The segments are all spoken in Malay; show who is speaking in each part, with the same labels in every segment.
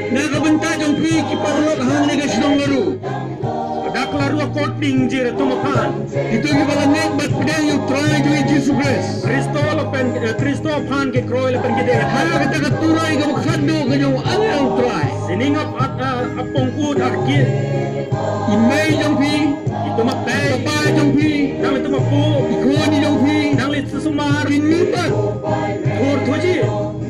Speaker 1: Nagabanta jong pi kiparlok hang nega sinong lalu. Dakla ruwa koting jira tumapan. Itu yung balangay bat pedang yung try to Jesus Christ. Kristo pan ke kroy lepen gede. Hala kata katuray ka makhando kanyang ang try. Siningap at apong ud arki. Imay jong pi. Ito mapay. Papay jong pi. Nang ito mapu. Ikoni jong pi. Nang lit susumar. Kinipat. Tur tuji.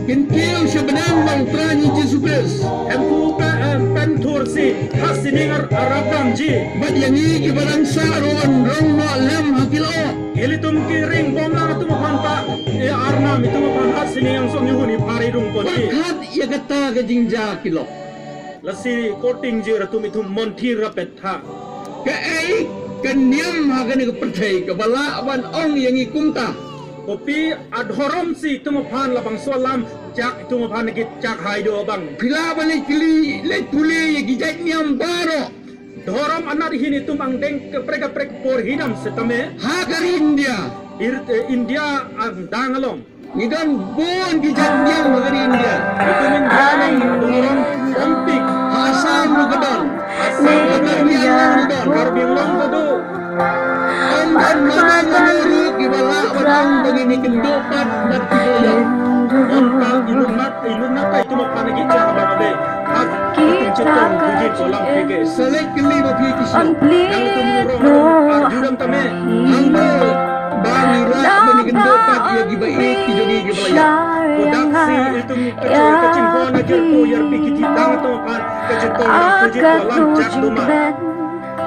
Speaker 1: Kintiyaw siya benang mang try ni Jesus Christ. Empu pen tur si. Hasiningar arabam ji. Bat yang iki barang saron rong no lem hakilo. Ili tum kiring bom lang tumapan pa. Arnam itu mapan hasiningang som yuhuni pari rung poti. Pakat iya kata kajingja kilo. Lasi koting jira tumitum montir rapet ha. Kaai kanyam hagani kepercayai kebala awan ong yang ikumta. Kopi adhorom si tumapan labang solam jak tumapan nagit jak haido bang. Pila balik kili le tuli gijat niam baro. Dhorom anak hini tumang deng preka por hinam setame. Hagar India. India ang dangalong. Nidon bon gijat niam hagar India. Itu menjanang dhorom ompik. Asam lugadon. Asam hagar niam lugadon. Karbing long kodo. Ondan mana menuru kibala orang begini kendopat dan kiboyong. Ondan ilunat itu mapanagi jangan bangade. Cetong bujit solang pege. Selek keli bagi kisah. Yang itu menurut arjudam tame. Anggo bani rak bani kendopat ia gibai kijogi gibalaya. Kodaksi itu kecil kona ajar ko yar pikiti tang itu mapan kecetong dan bujit solang jak dumat.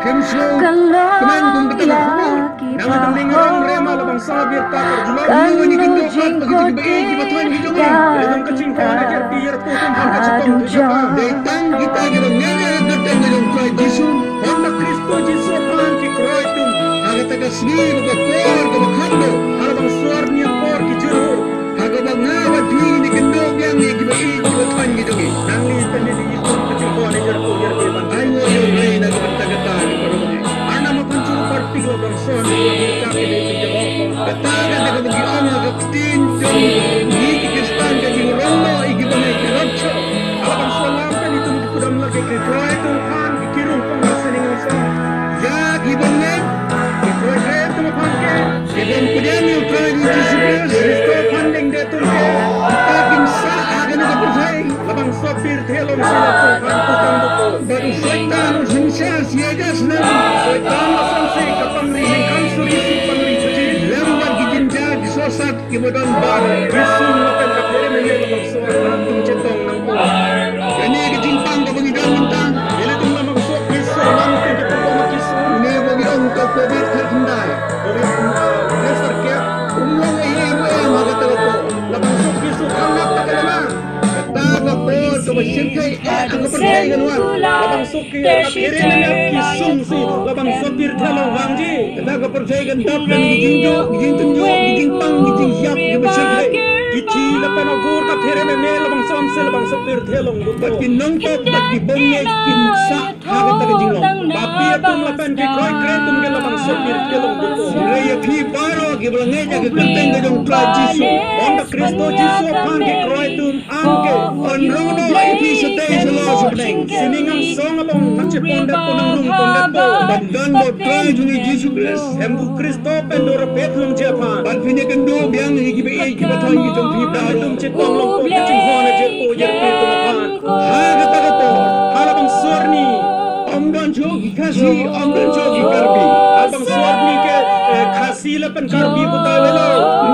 Speaker 1: Kemso, keman kung betul humor. Nang itong lingurang rema labang sabir takar julang luwa ni kendopat begitu baik di batuan hidungan. Dalam kecing kawan ajar biar putum hang kecetong tujuan. Datang kita gilong ngayang gatang ngayong kroy Jisu. Honda Kristo Jisu pan ki kroy tum. Hagataga sini bagapor kabakando. Halabang suar niya por ki juru. Hagabang ngawat hingi ni kendog yang ni gibai di batuan hidungan. Nang litan ni itong kecing kawan ajar ko yar biban. Ayo yung ray nagabantagatan. Tiga bangsa ni kita kita itu katakan dengan begitu agaktin ni Kristan jadi rondo igi banai kerja. Kalau bangsa lampan itu kudam lagi kerja itu kan kirung pengasan dengan sang. Ya gibanai kerja itu makan ke. Sebelum kemudian yang terakhir disebut Kristo pandeng dia tu ke. Tapi sah akan ada percaya. Labang sopir telom sila tu kan tukang buku. Baru syaitan usia siaga senang. Syaitan masang kapamrihin kan surisi pamri suci lembar gijinja disosat kemudian bar gisung makan kapere menel bangsuar lantung cetong nang po kani gijimpang ka bangidan mentang ile tung lamang sok gisung lantung cetong makisung ne bagi angka covid terkendai covid nesar ke umong iye magata ko lamang sok gisung hangat ta kalama kata ko to basirkay ako percaya ganuan labang sok kapere menel kisung si labang sopir thelong wangji kata percaya gantap dan gijinjo gijintunjo gijimpang gijingyap gibasirkay gici lapan agur ka phere me labang somse labang sopir thelong bat kinongtot bat kibongye kinsa hagat ta gijinglong bapi atum lapan ki kroy kretum ge labang sopir thelong buto reya phi baro giblangay ja kerteng gajong tra Jisu onda Kristo Jisu pan ki kroy tum angke onrono ipi setay selo subneng siningang song abong nacheponda ponang lung ponda po bandan bo tra jungi Jisu Christ embu Kristo pendora petlong japan ban pinya kendo biang higibe gibatang gijong phi baro tum cetong long po kaching hona jer po jer pe tumapan ha gata halabang sorni amdan jogi kasi amdan jogi karbi abang sorni ke khasi lapan karbi butawelo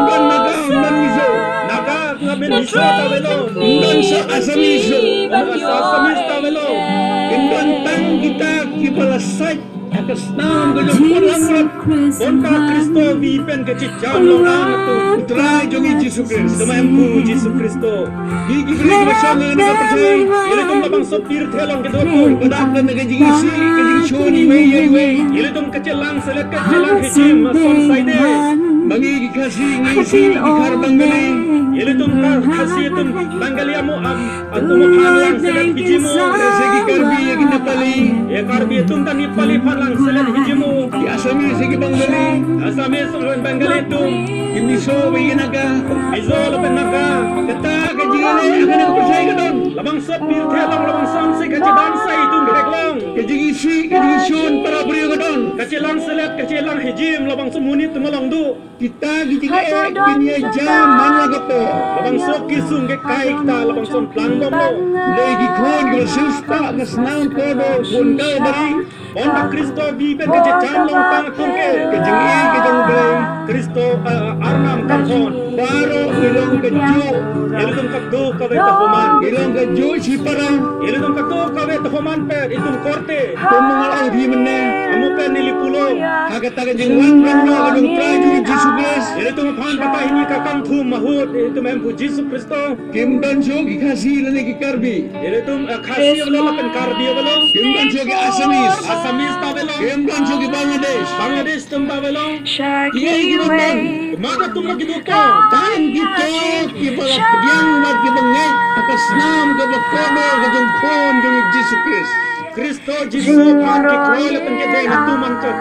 Speaker 1: ngan naga amdan mizo naga ngaben mizo tawelo ngan sa asamizo asamis tawelo ngan tang kita kibalasay akas nam gajong pulang bonka Kristo vipen kecik jam longang tu putra jongi Jisu Kristus semempu Jisu Kristus gigi beli bersama dengan percaya ile tum labang sopir thelong ke dopo kedak dan gajing isi gajing shoni mei ile tum kecelang selek kecelang hijim son saide Mangi kasi ngisi ikar banggali. Ili tum kasi tum banggali amo tumaphan lang selat hiji mo. Segi karbi yakin Nepali. Ya karbi tum tan Nepali phan lang selat hiji mo. Di Asami segi banggali. Asami sulun banggali tum. Imiso bayinaga. Izo lapan naga. Kata kajingane akan ang persay kadon. Labang sop piltelang labang samsi kajidan say tum gereklong. Kajingisi kajigisun para beriyo kadon. Kacilang selat kacilang hijim labang semunit tumalong du. Kita gijinga binya jam mana gapo. Labang sop kisung ke kai kita labang som planggom lo. Lagi kon grasusta ngasnam kodo pun kau bari. Onda Kristo biben ke jam long tang tungke. Kajingi kajang bay. Kristo arnam kampon. Baro ilong keju. Ilong kakdo kawe tahuman. Ilong keju si parang. Ilong kakdo kawe tahuman per itung korte. Tumungal ang bimene. Amu per nilipulo. Hagata kajing wan rano kadung praju Jesus Christ. Ilong pan patah ini kakang tu mahut. Itu mempu Jesus Kristo. Kim danso kikasi lani kikarbi. Ilong khasi wala pen karbi wala. Kim danso ki Asamis. Asamis ta wala. Kim danso ki Bangladesh. Bangladesh tum ta wala. Iya ibutan. Maka tum lagi duko. Tan gitu kipala pediang mat kibangay. Akas nam kabakono kajong kon jong Jesus Christ. Kristo Jesus pan kikola pen kete hatu mancot.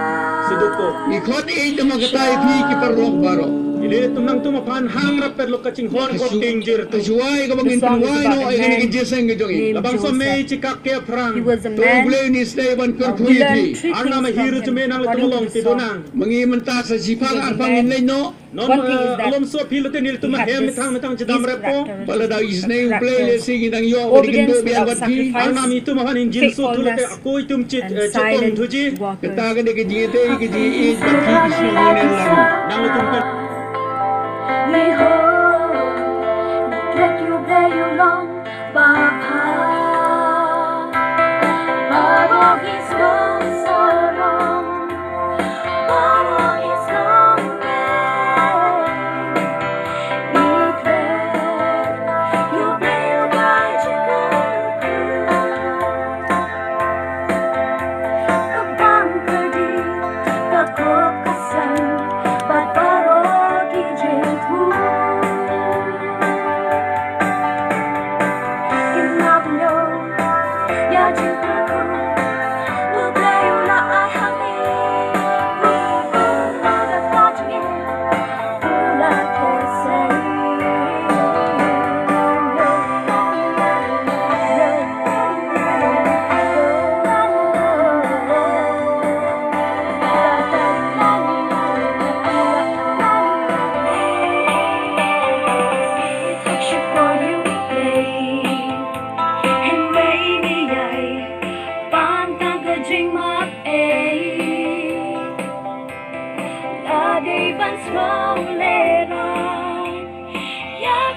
Speaker 1: Siduko. Ikot ito magatay fi kiparok baro. Ili tumang tumapan hangrap per lokacing hon ko danger tu. Suai ka bangin tuwai no ay kani kijeseng kejongi. Labang so may cikak ke prang. Tugle ni stay ban kerkuiti. Arna ma hiru tume nang tumulong tidunang. Mangi menta sa sipang arpang inlay no. Non alom so pilote nil tuma hem mitang jedam repo. Bala da isne play le sing nang yo odikin do biang wati. Arna mi tumahan injin so tulate ako itum chitong tuji. Kita ka de kejite keji baki isne nang nang tumpan.
Speaker 2: May hope that you play along baka Parang is gone so long Parang is gone back You play your right to Kapang perdi kakokasan Ba't parang kijit mo Small little, yeah,